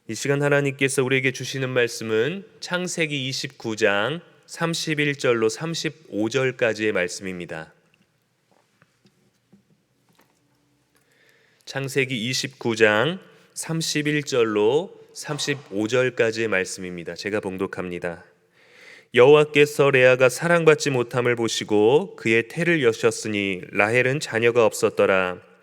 이 시간 하나님께서 우리에게 주시는 말씀은 창세기 29장 31절로 35절까지의 말씀입니다. 창세기 29장 31절로 35절까지의 말씀입니다. 제가 봉독합니다. 여호와께서 레아가 사랑받지 못함을 보시고 그의 태를 여셨으니 라헬은 자녀가 없었더라.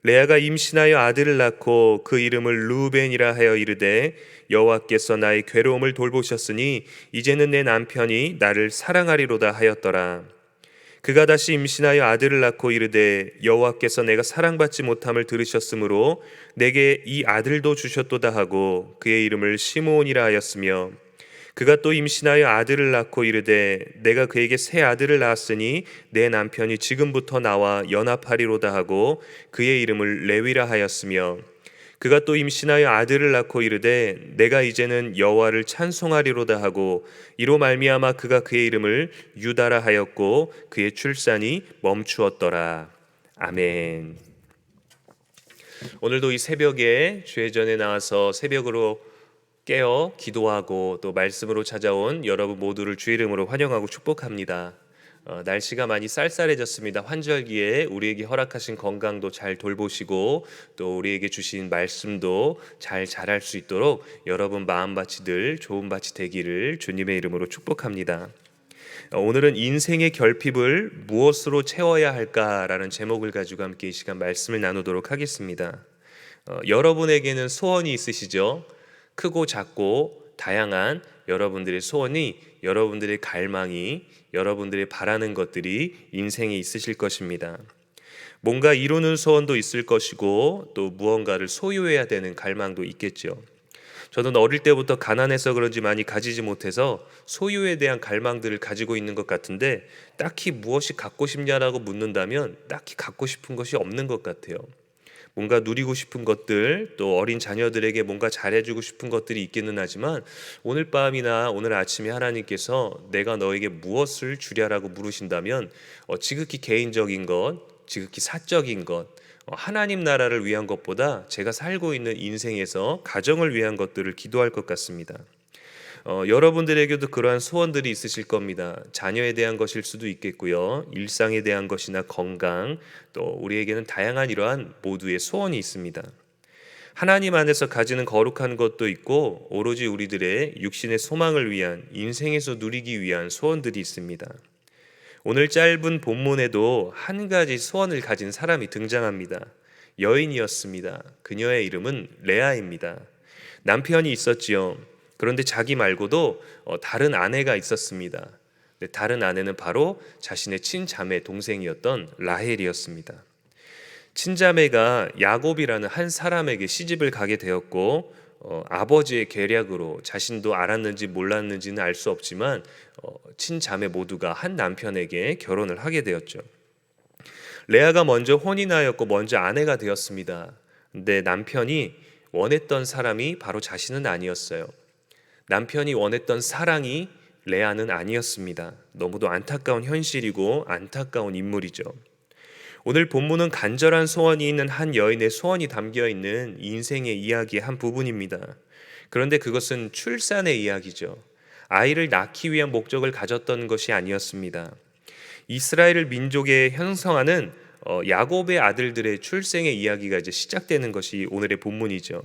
레아가 임신하여 아들을 낳고 그 이름을 르우벤이라 하여 이르되 여호와께서 나의 괴로움을 돌보셨으니 이제는 내 남편이 나를 사랑하리로다 하였더라. 그가 다시 임신하여 아들을 낳고 이르되 여호와께서 내가 사랑받지 못함을 들으셨으므로 내게 이 아들도 주셨도다 하고 그의 이름을 시므온이라 하였으며 그가 또 임신하여 아들을 낳고 이르되 내가 그에게 새 아들을 낳았으니 내 남편이 지금부터 나와 연합하리로다 하고 그의 이름을 레위라 하였으며 그가 또 임신하여 아들을 낳고 이르되 내가 이제는 여호와를 찬송하리로다 하고 이로 말미암아 그가 그의 이름을 유다라 하였고 그의 출산이 멈추었더라. 아멘. 오늘도 이 새벽에 주의 전에 나와서 새벽으로 깨어 기도하고 또 말씀으로 찾아온 여러분 모두를 주의 이름으로 환영하고 축복합니다. 날씨가 많이 쌀쌀해졌습니다. 환절기에 우리에게 허락하신 건강도 잘 돌보시고 또 우리에게 주신 말씀도 잘 자랄 수 있도록 여러분 마음밭이 늘 좋은 밭이 되기를 주님의 이름으로 축복합니다. 오늘은 인생의 결핍을 무엇으로 채워야 할까라는 제목을 가지고 함께 이 시간 말씀을 나누도록 하겠습니다. 여러분에게는 소원이 있으시죠? 크고 작고 다양한 여러분들의 소원이, 여러분들의 갈망이, 여러분들이 바라는 것들이 인생에 있으실 것입니다. 뭔가 이루는 소원도 있을 것이고 또 무언가를 소유해야 되는 갈망도 있겠죠. 저는 어릴 때부터 가난해서 그런지 많이 가지지 못해서 소유에 대한 갈망들을 가지고 있는 것 같은데 딱히 무엇이 갖고 싶냐라고 묻는다면 딱히 갖고 싶은 것이 없는 것 같아요. 뭔가 누리고 싶은 것들, 또 어린 자녀들에게 뭔가 잘해주고 싶은 것들이 있기는 하지만 오늘 밤이나 오늘 아침에 하나님께서 내가 너에게 무엇을 주랴라고 물으신다면 지극히 개인적인 것, 지극히 사적인 것, 하나님 나라를 위한 것보다 제가 살고 있는 인생에서 가정을 위한 것들을 기도할 것 같습니다. 여러분들에게도 그러한 소원들이 있으실 겁니다. 자녀에 대한 것일 수도 있겠고요. 일상에 대한 것이나 건강, 또 우리에게는 다양한 이러한 모두의 소원이 있습니다. 하나님 안에서 가지는 거룩한 것도 있고 오로지 우리들의 육신의 소망을 위한, 인생에서 누리기 위한 소원들이 있습니다. 오늘 짧은 본문에도 한 가지 소원을 가진 사람이 등장합니다. 여인이었습니다. 그녀의 이름은 레아입니다. 남편이 있었지요. 그런데 자기 말고도 다른 아내가 있었습니다. 다른 아내는 바로 자신의 친자매 동생이었던 라헬이었습니다. 친자매가 야곱이라는 한 사람에게 시집을 가게 되었고 아버지의 계략으로 자신도 알았는지 몰랐는지는 알 수 없지만 친자매 모두가 한 남편에게 결혼을 하게 되었죠. 레아가 먼저 혼인하였고 먼저 아내가 되었습니다. 근데 남편이 원했던 사람이 바로 자신은 아니었어요. 남편이 원했던 사랑이 레아는 아니었습니다. 너무도 안타까운 현실이고 안타까운 인물이죠. 오늘 본문은 간절한 소원이 있는 한 여인의 소원이 담겨 있는 인생의 이야기의 한 부분입니다. 그런데 그것은 출산의 이야기죠. 아이를 낳기 위한 목적을 가졌던 것이 아니었습니다. 이스라엘 민족의 형성하는 야곱의 아들들의 출생의 이야기가 이제 시작되는 것이 오늘의 본문이죠.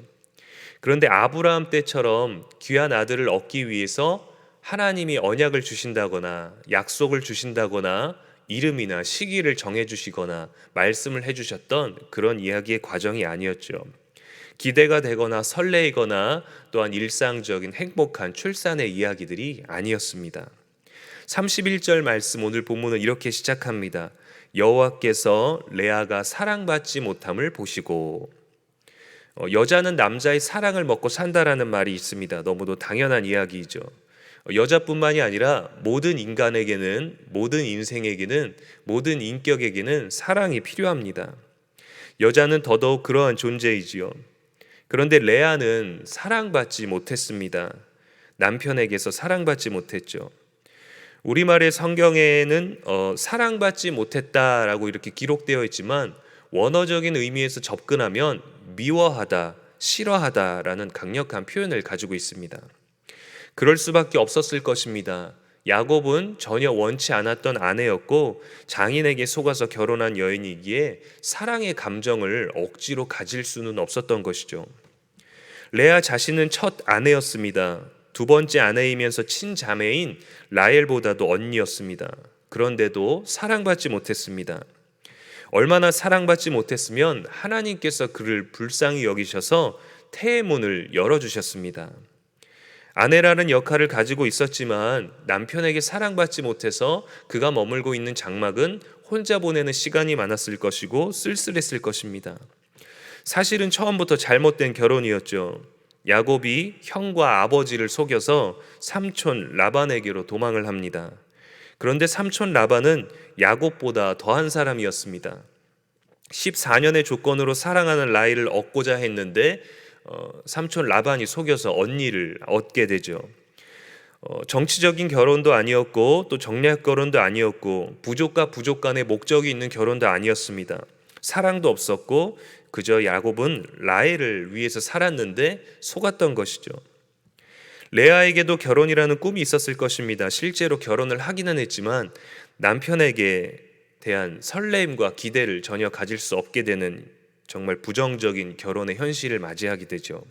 그런데 아브라함 때처럼 귀한 아들을 얻기 위해서 하나님이 언약을 주신다거나 약속을 주신다거나 이름이나 시기를 정해주시거나 말씀을 해주셨던 그런 이야기의 과정이 아니었죠. 기대가 되거나 설레이거나 또한 일상적인 행복한 출산의 이야기들이 아니었습니다. 31절 말씀 오늘 본문은 이렇게 시작합니다. 여호와께서 레아가 사랑받지 못함을 보시고. 여자는 남자의 사랑을 먹고 산다라는 말이 있습니다. 너무도 당연한 이야기이죠. 여자뿐만이 아니라 모든 인간에게는, 모든 인생에게는, 모든 인격에게는 사랑이 필요합니다. 여자는 더더욱 그러한 존재이지요. 그런데 레아는 사랑받지 못했습니다. 남편에게서 사랑받지 못했죠. 우리말의 성경에는 사랑받지 못했다라고 이렇게 기록되어 있지만 원어적인 의미에서 접근하면 미워하다, 싫어하다라는 강력한 표현을 가지고 있습니다. 그럴 수밖에 없었을 것입니다. 야곱은 전혀 원치 않았던 아내였고 장인에게 속아서 결혼한 여인이기에 사랑의 감정을 억지로 가질 수는 없었던 것이죠. 레아 자신은 첫 아내였습니다. 두 번째 아내이면서 친자매인 라헬보다도 언니였습니다. 그런데도 사랑받지 못했습니다. 얼마나 사랑받지 못했으면 하나님께서 그를 불쌍히 여기셔서 태의 문을 열어주셨습니다. 아내라는 역할을 가지고 있었지만 남편에게 사랑받지 못해서 그가 머물고 있는 장막은 혼자 보내는 시간이 많았을 것이고 쓸쓸했을 것입니다. 사실은 처음부터 잘못된 결혼이었죠. 야곱이 형과 아버지를 속여서 삼촌 라반에게로 도망을 합니다. 그런데 삼촌 라반은 야곱보다 더한 사람이었습니다. 14년의 조건으로 사랑하는 라헬을 얻고자 했는데 삼촌 라반이 속여서 언니를 얻게 되죠. 정치적인 결혼도 아니었고 또 정략 결혼도 아니었고 부족과 부족 간의 목적이 있는 결혼도 아니었습니다. 사랑도 없었고 그저 야곱은 라헬을 위해서 살았는데 속았던 것이죠. 레아에게도 결혼이라는 꿈이 있었을 것입니다. 실제로 결혼을 하기는 했지만 남편에게 대한 설레임과 기대를 전혀 가질 수 없게 되는 정말 부정적인 결혼의 현실을 맞이하게 되죠.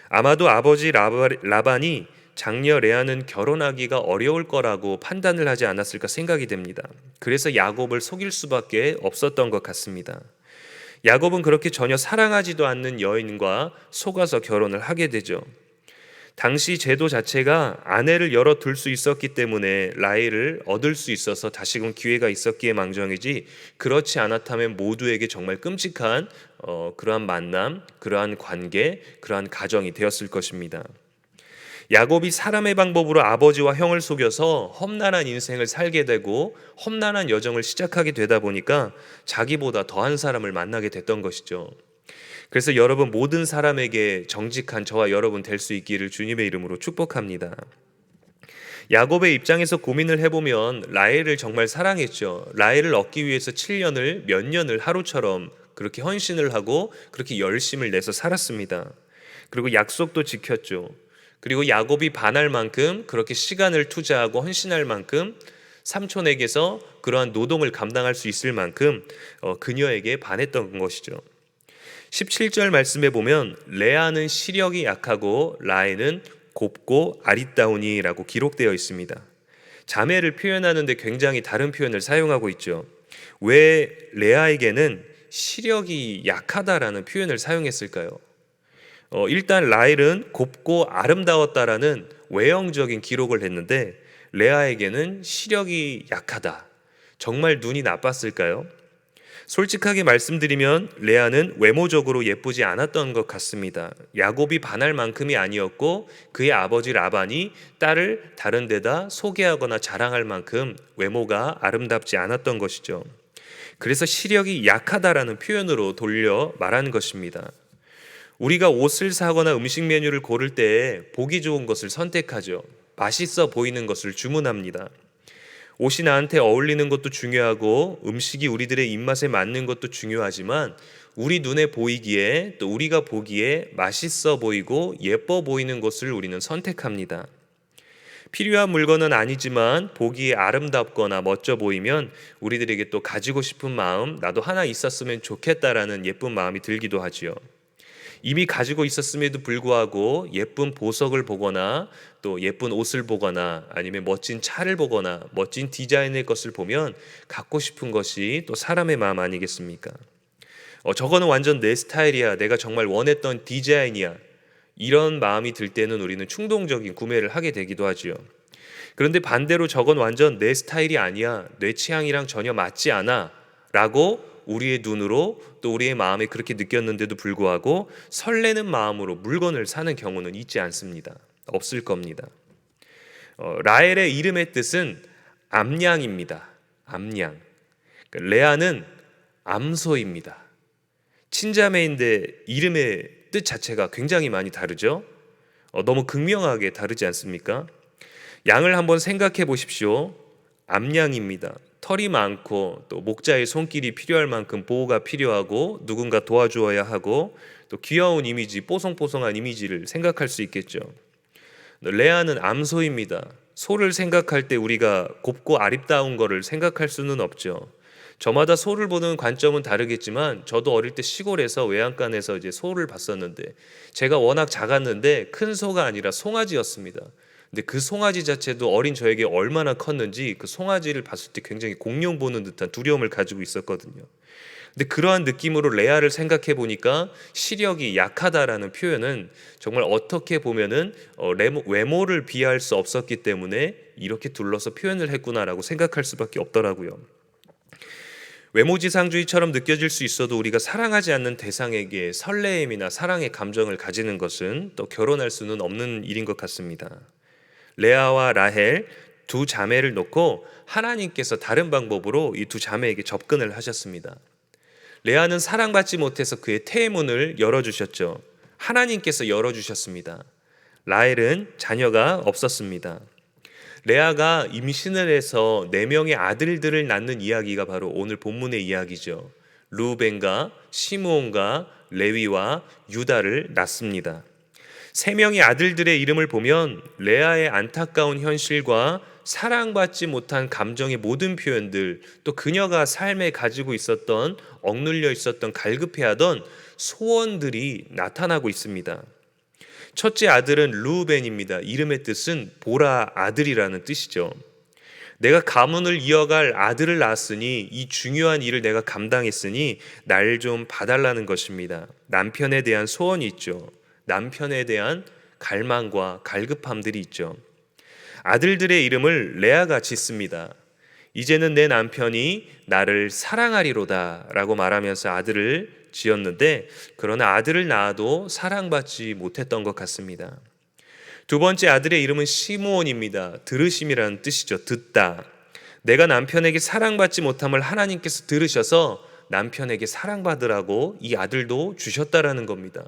아마도 아버지 라반이 장녀 레아는 결혼하기가 어려울 거라고 판단을 하지 않았을까 생각이 됩니다. 그래서 야곱을 속일 수밖에 없었던 것 같습니다. 야곱은 그렇게 전혀 사랑하지도 않는 여인과 속아서 결혼을 하게 되죠. 당시 제도 자체가 아내를 열어둘 수 있었기 때문에 라헬을 얻을 수 있어서 다시금 기회가 있었기에 망정이지, 그렇지 않았다면 모두에게 정말 끔찍한 그러한 만남, 그러한 관계, 그러한 가정이 되었을 것입니다. 야곱이 사람의 방법으로 아버지와 형을 속여서 험난한 인생을 살게 되고 험난한 여정을 시작하게 되다 보니까 자기보다 더한 사람을 만나게 됐던 것이죠. 그래서 여러분, 모든 사람에게 정직한 저와 여러분 될 수 있기를 주님의 이름으로 축복합니다. 야곱의 입장에서 고민을 해보면 라헬을 정말 사랑했죠. 라헬을 얻기 위해서 7년을 몇 년을 하루처럼 그렇게 헌신을 하고 그렇게 열심을 내서 살았습니다. 그리고 약속도 지켰죠. 그리고 야곱이 반할 만큼 그렇게 시간을 투자하고 헌신할 만큼 삼촌에게서 그러한 노동을 감당할 수 있을 만큼 그녀에게 반했던 것이죠. 17절 말씀에 보면 레아는 시력이 약하고 라헬은 곱고 아리따우니라고 기록되어 있습니다. 자매를 표현하는데 굉장히 다른 표현을 사용하고 있죠. 왜 레아에게는 시력이 약하다라는 표현을 사용했을까요? 일단 라헬은 곱고 아름다웠다라는 외형적인 기록을 했는데 레아에게는 시력이 약하다. 정말 눈이 나빴을까요? 솔직하게 말씀드리면 레아는 외모적으로 예쁘지 않았던 것 같습니다. 야곱이 반할 만큼이 아니었고 그의 아버지 라반이 딸을 다른 데다 소개하거나 자랑할 만큼 외모가 아름답지 않았던 것이죠. 그래서 시력이 약하다라는 표현으로 돌려 말하는 것입니다. 우리가 옷을 사거나 음식 메뉴를 고를 때 보기 좋은 것을 선택하죠. 맛있어 보이는 것을 주문합니다. 옷이 나한테 어울리는 것도 중요하고 음식이 우리들의 입맛에 맞는 것도 중요하지만 우리 눈에 보이기에 또 우리가 보기에 맛있어 보이고 예뻐 보이는 것을 우리는 선택합니다. 필요한 물건은 아니지만 보기에 아름답거나 멋져 보이면 우리들에게 또 가지고 싶은 마음, 나도 하나 있었으면 좋겠다라는 예쁜 마음이 들기도 하지요. 이미 가지고 있었음에도 불구하고 예쁜 보석을 보거나 또 예쁜 옷을 보거나 아니면 멋진 차를 보거나 멋진 디자인의 것을 보면 갖고 싶은 것이 또 사람의 마음 아니겠습니까? 저거는 완전 내 스타일이야. 내가 정말 원했던 디자인이야. 이런 마음이 들 때는 우리는 충동적인 구매를 하게 되기도 하지요. 그런데 반대로 저건 완전 내 스타일이 아니야. 내 취향이랑 전혀 맞지 않아. 라고 우리의 눈으로 또 우리의 마음에 그렇게 느꼈는데도 불구하고 설레는 마음으로 물건을 사는 경우는 있지 않습니다. 없을 겁니다. 라헬의 이름의 뜻은 암양입니다. 암양. 레아는 암소입니다. 친자매인데 이름의 뜻 자체가 굉장히 많이 다르죠. 너무 극명하게 다르지 않습니까? 양을 한번 생각해 보십시오. 암양입니다. 털이 많고 또 목자의 손길이 필요할 만큼 보호가 필요하고 누군가 도와주어야 하고 또 귀여운 이미지, 뽀송뽀송한 이미지를 생각할 수 있겠죠. 레아는 암소입니다. 소를 생각할 때 우리가 곱고 아립다운 거를 생각할 수는 없죠. 저마다 소를 보는 관점은 다르겠지만 저도 어릴 때 시골에서 외양간에서 이제 소를 봤었는데 제가 워낙 작았는데 큰 소가 아니라 송아지였습니다. 근데 그 송아지 자체도 어린 저에게 얼마나 컸는지 그 송아지를 봤을 때 굉장히 공룡 보는 듯한 두려움을 가지고 있었거든요. 근데 그러한 느낌으로 레아를 생각해 보니까 시력이 약하다라는 표현은 정말 어떻게 보면은 외모를 비하할 수 없었기 때문에 이렇게 둘러서 표현을 했구나라고 생각할 수밖에 없더라고요. 외모지상주의처럼 느껴질 수 있어도 우리가 사랑하지 않는 대상에게 설레임이나 사랑의 감정을 가지는 것은 또 결혼할 수는 없는 일인 것 같습니다. 레아와 라헬 두 자매를 놓고 하나님께서 다른 방법으로 이 두 자매에게 접근을 하셨습니다. 레아는 사랑받지 못해서 그의 태문을 열어주셨죠. 하나님께서 열어주셨습니다. 라헬은 자녀가 없었습니다. 레아가 임신을 해서 4명의 아들들을 낳는 이야기가 바로 오늘 본문의 이야기죠. 루벤과 시므온과 레위와 유다를 낳습니다. 3명의 아들들의 이름을 보면 레아의 안타까운 현실과 사랑받지 못한 감정의 모든 표현들, 또 그녀가 삶에 가지고 있었던 억눌려 있었던 갈급해하던 소원들이 나타나고 있습니다. 첫째 아들은 루벤입니다. 이름의 뜻은 보라 아들이라는 뜻이죠. 내가 가문을 이어갈 아들을 낳았으니 이 중요한 일을 내가 감당했으니 날 좀 봐달라는 것입니다. 남편에 대한 소원이 있죠. 남편에 대한 갈망과 갈급함들이 있죠. 아들들의 이름을 레아가 짓습니다. 이제는 내 남편이 나를 사랑하리로다 라고 말하면서 아들을 지었는데 그러나 아들을 낳아도 사랑받지 못했던 것 같습니다. 두 번째 아들의 이름은 시므온입니다. 들으심이라는 뜻이죠. 듣다. 내가 남편에게 사랑받지 못함을 하나님께서 들으셔서 남편에게 사랑받으라고 이 아들도 주셨다라는 겁니다.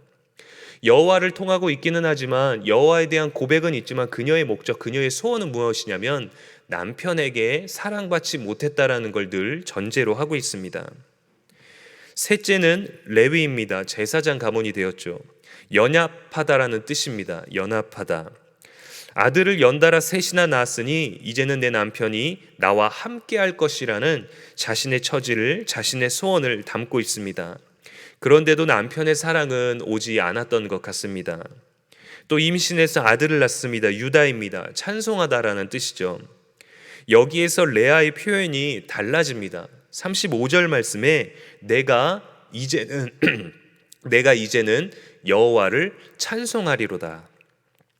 여호와를 통하고 있기는 하지만 여호와에 대한 고백은 있지만 그녀의 목적, 그녀의 소원은 무엇이냐면 남편에게 사랑받지 못했다라는 걸 늘 전제로 하고 있습니다. 셋째는 레위입니다. 제사장 가문이 되었죠. 연합하다라는 뜻입니다. 연합하다. 아들을 연달아 셋이나 낳았으니 이제는 내 남편이 나와 함께 할 것이라는 자신의 처지를, 자신의 소원을 담고 있습니다. 그런데도 남편의 사랑은 오지 않았던 것 같습니다. 또 임신해서 아들을 낳습니다. 유다입니다. 찬송하다라는 뜻이죠. 여기에서 레아의 표현이 달라집니다. 35절 말씀에 내가 이제는 여호와를 찬송하리로다.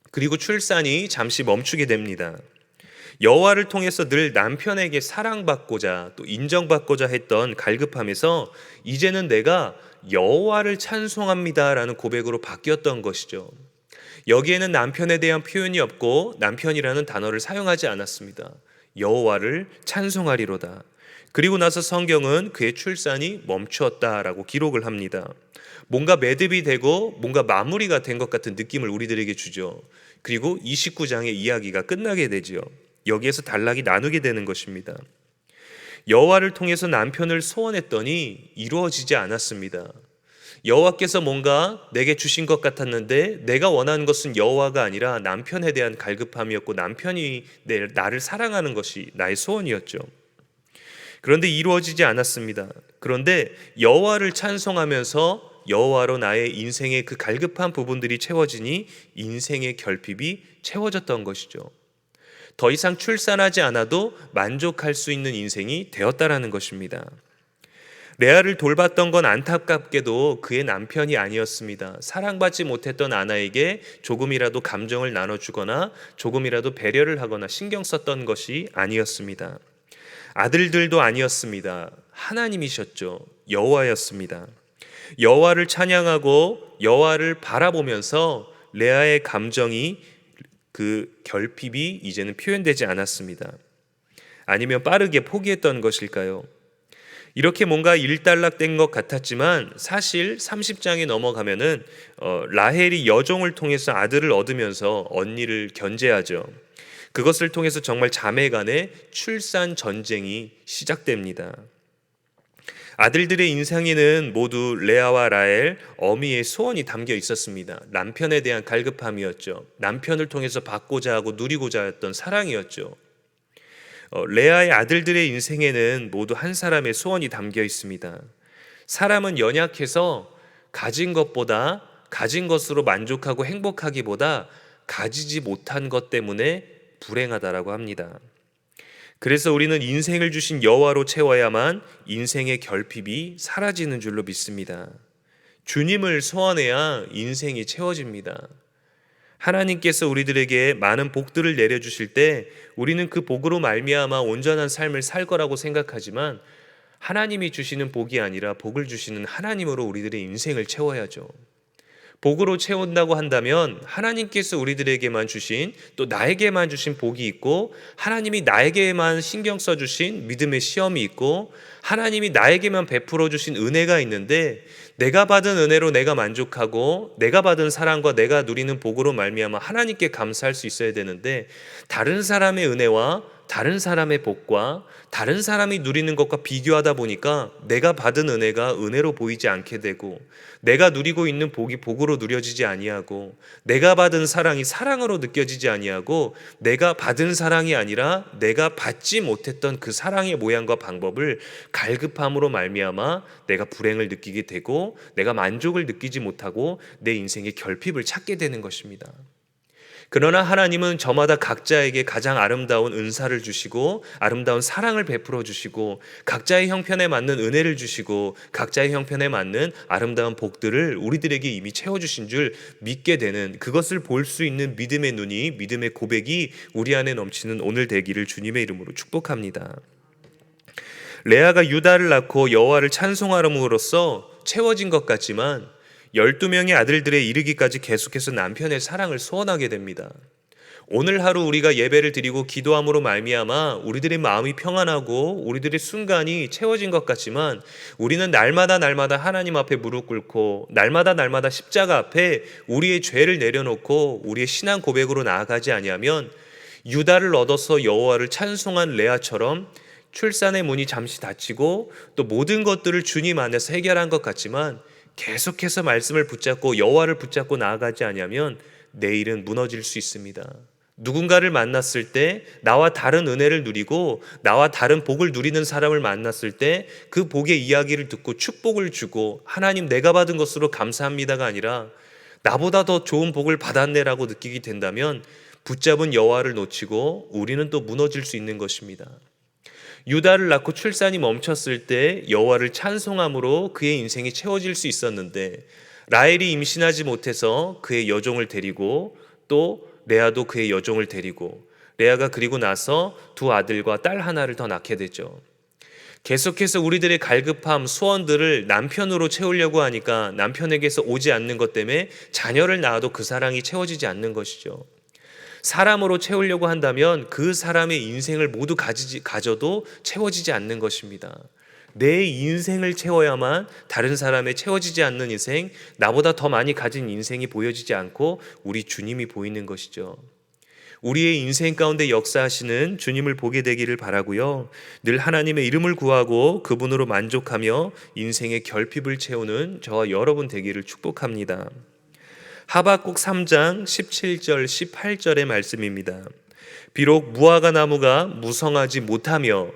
그리고 출산이 잠시 멈추게 됩니다. 여호와를 통해서 늘 남편에게 사랑받고자 또 인정받고자 했던 갈급함에서 이제는 내가 여호와를 찬송합니다라는 고백으로 바뀌었던 것이죠. 여기에는 남편에 대한 표현이 없고 남편이라는 단어를 사용하지 않았습니다. 여호와를 찬송하리로다. 그리고 나서 성경은 그의 출산이 멈추었다라고 기록을 합니다. 뭔가 매듭이 되고 뭔가 마무리가 된 것 같은 느낌을 우리들에게 주죠. 그리고 29장의 이야기가 끝나게 되죠. 여기에서 단락이 나누게 되는 것입니다. 여호와를 통해서 남편을 소원했더니 이루어지지 않았습니다. 여호와께서 뭔가 내게 주신 것 같았는데 내가 원하는 것은 여호와가 아니라 남편에 대한 갈급함이었고 남편이 나를 사랑하는 것이 나의 소원이었죠. 그런데 이루어지지 않았습니다. 그런데 여호와를 찬송하면서 여호와로 나의 인생의 그 갈급한 부분들이 채워지니 인생의 결핍이 채워졌던 것이죠. 더 이상 출산하지 않아도 만족할 수 있는 인생이 되었다라는 것입니다. 레아를 돌봤던 건 안타깝게도 그의 남편이 아니었습니다. 사랑받지 못했던 아나에게 조금이라도 감정을 나눠주거나 조금이라도 배려를 하거나 신경 썼던 것이 아니었습니다. 아들들도 아니었습니다. 하나님이셨죠. 여호와였습니다. 여호와를 찬양하고 여호와를 바라보면서 레아의 감정이 그 결핍이 이제는 표현되지 않았습니다. 아니면 빠르게 포기했던 것일까요? 이렇게 뭔가 일단락된 것 같았지만 사실 30장에 넘어가면은 라헬이 여종을 통해서 아들을 얻으면서 언니를 견제하죠. 그것을 통해서 정말 자매 간의 출산 전쟁이 시작됩니다. 아들들의 인생에는 모두 레아와 라헬, 어미의 소원이 담겨 있었습니다. 남편에 대한 갈급함이었죠. 남편을 통해서 받고자 하고 누리고자 했던 사랑이었죠. 레아의 아들들의 인생에는 모두 한 사람의 소원이 담겨 있습니다. 사람은 연약해서 가진 것보다 가진 것으로 만족하고 행복하기보다 가지지 못한 것 때문에 불행하다라고 합니다. 그래서 우리는 인생을 주신 여호와로 채워야만 인생의 결핍이 사라지는 줄로 믿습니다. 주님을 소원해야 인생이 채워집니다. 하나님께서 우리들에게 많은 복들을 내려주실 때 우리는 그 복으로 말미암아 온전한 삶을 살 거라고 생각하지만 하나님이 주시는 복이 아니라 복을 주시는 하나님으로 우리들의 인생을 채워야죠. 복으로 채운다고 한다면 하나님께서 우리들에게만 주신, 또 나에게만 주신 복이 있고, 하나님이 나에게만 신경 써주신 믿음의 시험이 있고, 하나님이 나에게만 베풀어 주신 은혜가 있는데, 내가 받은 은혜로 내가 만족하고 내가 받은 사랑과 내가 누리는 복으로 말미암아 하나님께 감사할 수 있어야 되는데, 다른 사람의 은혜와 다른 사람의 복과 다른 사람이 누리는 것과 비교하다 보니까 내가 받은 은혜가 은혜로 보이지 않게 되고, 내가 누리고 있는 복이 복으로 누려지지 아니하고, 내가 받은 사랑이 사랑으로 느껴지지 아니하고, 내가 받은 사랑이 아니라 내가 받지 못했던 그 사랑의 모양과 방법을 갈급함으로 말미암아 내가 불행을 느끼게 되고, 내가 만족을 느끼지 못하고 내 인생의 결핍을 찾게 되는 것입니다. 그러나 하나님은 저마다 각자에게 가장 아름다운 은사를 주시고 아름다운 사랑을 베풀어 주시고 각자의 형편에 맞는 은혜를 주시고 각자의 형편에 맞는 아름다운 복들을 우리들에게 이미 채워주신 줄 믿게 되는, 그것을 볼 수 있는 믿음의 눈이, 믿음의 고백이 우리 안에 넘치는 오늘 되기를 주님의 이름으로 축복합니다. 레아가 유다를 낳고 여호와를 찬송함으로써 채워진 것 같지만 12명의 아들들에 이르기까지 계속해서 남편의 사랑을 소원하게 됩니다. 오늘 하루 우리가 예배를 드리고 기도함으로 말미암아 우리들의 마음이 평안하고 우리들의 순간이 채워진 것 같지만, 우리는 날마다 하나님 앞에 무릎 꿇고 날마다 십자가 앞에 우리의 죄를 내려놓고 우리의 신앙 고백으로 나아가지 아니하면 유다를 얻어서 여호와를 찬송한 레아처럼 출산의 문이 잠시 닫히고 또 모든 것들을 주님 안에서 해결한 것 같지만, 계속해서 말씀을 붙잡고 여호와를 붙잡고 나아가지 않으면 내일은 무너질 수 있습니다. 누군가를 만났을 때, 나와 다른 은혜를 누리고 나와 다른 복을 누리는 사람을 만났을 때 그 복의 이야기를 듣고 축복을 주고 하나님 내가 받은 것으로 감사합니다가 아니라 나보다 더 좋은 복을 받았네라고 느끼게 된다면 붙잡은 여호와를 놓치고 우리는 또 무너질 수 있는 것입니다. 유다를 낳고 출산이 멈췄을 때 여호와를 찬송함으로 그의 인생이 채워질 수 있었는데, 라헬이 임신하지 못해서 그의 여종을 데리고 또 레아도 그의 여종을 데리고, 레아가 그리고 나서 두 아들과 딸 하나를 더 낳게 되죠. 계속해서 우리들의 갈급함, 소원들을 남편으로 채우려고 하니까 남편에게서 오지 않는 것 때문에 자녀를 낳아도 그 사랑이 채워지지 않는 것이죠. 사람으로 채우려고 한다면 그 사람의 인생을 모두 가져도 채워지지 않는 것입니다. 내 인생을 채워야만 다른 사람의 채워지지 않는 인생, 나보다 더 많이 가진 인생이 보여지지 않고 우리 주님이 보이는 것이죠. 우리의 인생 가운데 역사하시는 주님을 보게 되기를 바라고요. 늘 하나님의 이름을 구하고 그분으로 만족하며 인생의 결핍을 채우는 저와 여러분 되기를 축복합니다. 하박국 3장 17절 18절의 말씀입니다. 비록 무화과 나무가 무성하지 못하며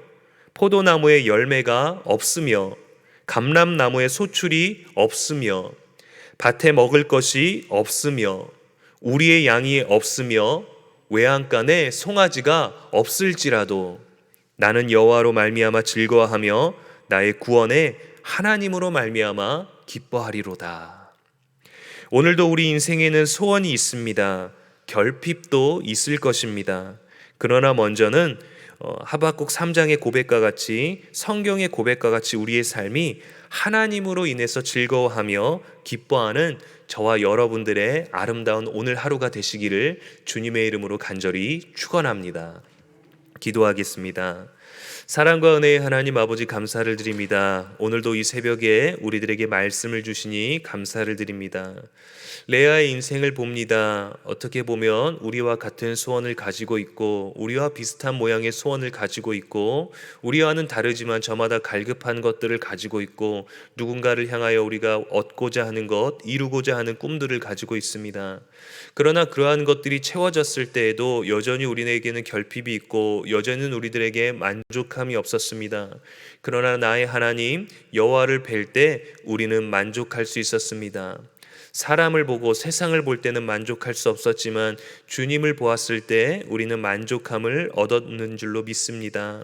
포도나무의 열매가 없으며 감람나무의 소출이 없으며 밭에 먹을 것이 없으며 우리의 양이 없으며 외양간에 송아지가 없을지라도 나는 여호와로 말미암아 즐거워하며 나의 구원의 하나님으로 말미암아 기뻐하리로다. 오늘도 우리 인생에는 소원이 있습니다. 결핍도 있을 것입니다. 그러나 먼저는 하박국 3장의 고백과 같이, 성경의 고백과 같이 우리의 삶이 하나님으로 인해서 즐거워하며 기뻐하는 저와 여러분들의 아름다운 오늘 하루가 되시기를 주님의 이름으로 간절히 축원합니다. 기도하겠습니다. 사랑과 은혜의 하나님 아버지 감사를 드립니다. 오늘도 이 새벽에 우리들에게 말씀을 주시니 감사를 드립니다. 레아의 인생을 봅니다. 어떻게 보면 우리와 같은 소원을 가지고 있고 우리와 비슷한 모양의 소원을 가지고 있고 우리와는 다르지만 저마다 갈급한 것들을 가지고 있고 누군가를 향하여 우리가 얻고자 하는 것, 이루고자 하는 꿈들을 가지고 있습니다. 그러나 그러한 것들이 채워졌을 때에도 여전히 우리에게는 결핍이 있고 여전히 우리들에게 만족함이 없었습니다. 그러나 나의 하나님 여호와를 뵐 때 우리는 만족할 수 있었습니다. 사람을 보고 세상을 볼 때는 만족할 수 없었지만 주님을 보았을 때 우리는 만족함을 얻었는 줄로 믿습니다.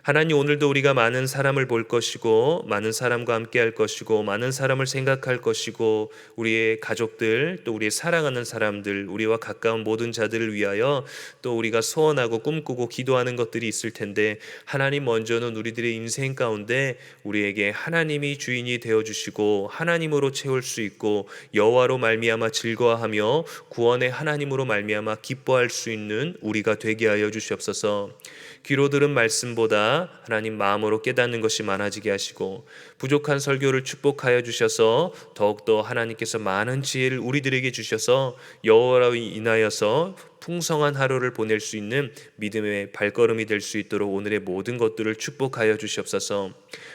하나님, 오늘도 우리가 많은 사람을 볼 것이고 많은 사람과 함께 할 것이고 많은 사람을 생각할 것이고 우리의 가족들 또 우리의 사랑하는 사람들 우리와 가까운 모든 자들을 위하여 또 우리가 소원하고 꿈꾸고 기도하는 것들이 있을 텐데, 하나님 먼저는 우리들의 인생 가운데 우리에게 하나님이 주인이 되어주시고 하나님으로 채울 수 있고 여호와로 말미암아 즐거워하며 구원의 하나님으로 말미암아 기뻐할 수 있는 우리가 되게 하여 주시옵소서. 귀로 들은 말씀보다 하나님 마음으로 깨닫는 것이 많아지게 하시고 부족한 설교를 축복하여 주셔서 더욱더 하나님께서 많은 지혜를 우리들에게 주셔서 여호와로 인하여서 풍성한 하루를 보낼 수 있는 믿음의 발걸음이 될 수 있도록 오늘의 모든 것들을 축복하여 주시옵소서.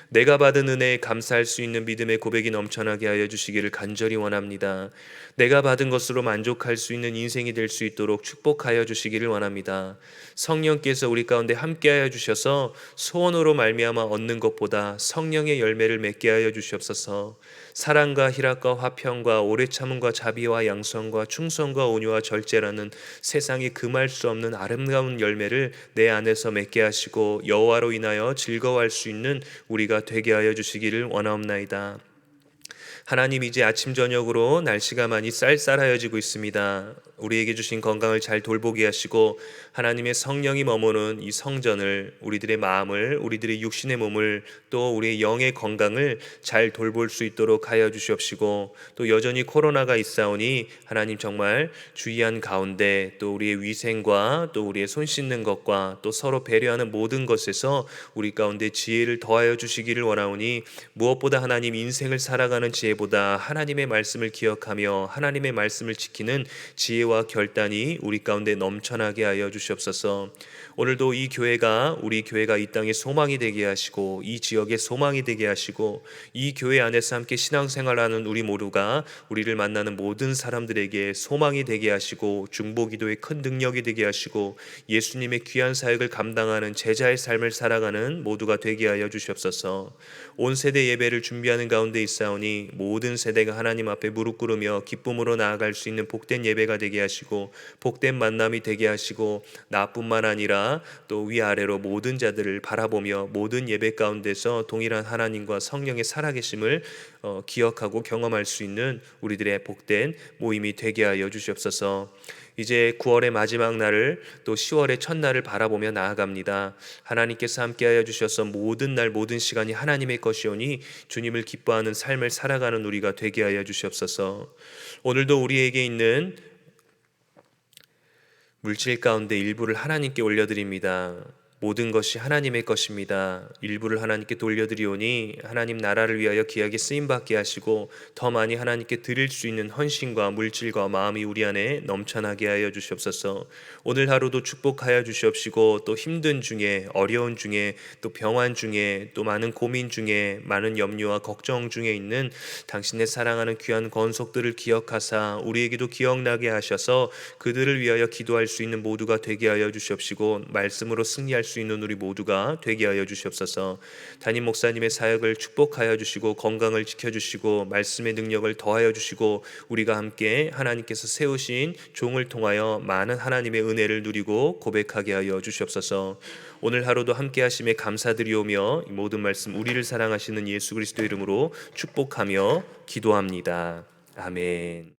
내가 받은 은혜에 감사할 수 있는 믿음의 고백이 넘쳐나게 하여 주시기를 간절히 원합니다. 내가 받은 것으로 만족할 수 있는 인생이 될 수 있도록 축복하여 주시기를 원합니다. 성령께서 우리 가운데 함께하여 주셔서 소원으로 말미암아 얻는 것보다 성령의 열매를 맺게 하여 주시옵소서. 사랑과 희락과 화평과 오래 참음과 자비와 양성과 충성과 온유와 절제라는 세상이 금할 수 없는 아름다운 열매를 내 안에서 맺게 하시고 여호와로 인하여 즐거워할 수 있는 우리가 되게 하여 주시기를 원하옵나이다. 하나님, 이제 아침 저녁으로 날씨가 많이 쌀쌀하여지고 있습니다. 우리에게 주신 건강을 잘 돌보게 하시고 하나님의 성령이 머무는 이 성전을, 우리들의 마음을, 우리들의 육신의 몸을, 또 우리의 영의 건강을 잘 돌볼 수 있도록 하여 주시옵시고, 또 여전히 코로나가 있사오니 하나님 정말 주의한 가운데 또 우리의 위생과 또 우리의 손 씻는 것과 또 서로 배려하는 모든 것에서 우리 가운데 지혜를 더하여 주시기를 원하오니, 무엇보다 하나님 인생을 살아가는 지혜보다 하나님의 말씀을 기억하며 하나님의 말씀을 지키는 지혜와 결단이 우리 가운데 넘쳐나게 하여 주시옵소서. 오늘도 이 교회가, 우리 교회가 이 땅의 소망이 되게 하시고 이 지역의 소망이 되게 하시고 이 교회 안에서 함께 신앙생활하는 우리 모두가 우리를 만나는 모든 사람들에게 소망이 되게 하시고 중보기도의 큰 능력이 되게 하시고 예수님의 귀한 사역을 감당하는 제자의 삶을 살아가는 모두가 되게 하여 주시옵소서. 온 세대 예배를 준비하는 가운데 있사오니 모든 세대가 하나님 앞에 무릎 꿇으며 기쁨으로 나아갈 수 있는 복된 예배가 되게 하시고 복된 만남이 되게 하시고 나뿐만 아니라 또 위아래로 모든 자들을 바라보며 모든 예배 가운데서 동일한 하나님과 성령의 살아계심을 기억하고 경험할 수 있는 우리들의 복된 모임이 되게 하여 주시옵소서. 이제 9월의 마지막 날을 또 10월의 첫날을 바라보며 나아갑니다. 하나님께서 함께하여 주셔서 모든 날 모든 시간이 하나님의 것이오니 주님을 기뻐하는 삶을 살아가는 우리가 되게 하여 주시옵소서. 오늘도 우리에게 있는 물질 가운데 일부를 하나님께 올려드립니다. 모든 것이 하나님의 것입니다. 일부를 하나님께 돌려드리오니 하나님 나라를 위하여 귀하게 쓰임받게 하시고 더 많이 하나님께 드릴 수 있는 헌신과 물질과 마음이 우리 안에 넘쳐나게 하여 주시옵소서. 오늘 하루도 축복하여 주시옵시고 또 힘든 중에, 어려운 중에, 또 병환 중에, 또 많은 고민 중에, 많은 염려와 걱정 중에 있는 당신의 사랑하는 귀한 권속들을 기억하사 우리에게도 기억나게 하셔서 그들을 위하여 기도할 수 있는 모두가 되게 하여 주시옵시고 말씀으로 승리할 수 있는 우리 모두가 되게 하여 주시옵소서. 담임 목사님의 사역을 축복하여 주시고 건강을 지켜주시고 말씀의 능력을 더하여 주시고 우리가 함께 하나님께서 세우신 종을 통하여 많은 하나님의 은혜를 누리고 고백하게 하여 주시옵소서. 오늘 하루도 함께 하심에 감사드리오며 이 모든 말씀 우리를 사랑하시는 예수 그리스도 이름으로 축복하며 기도합니다. 아멘.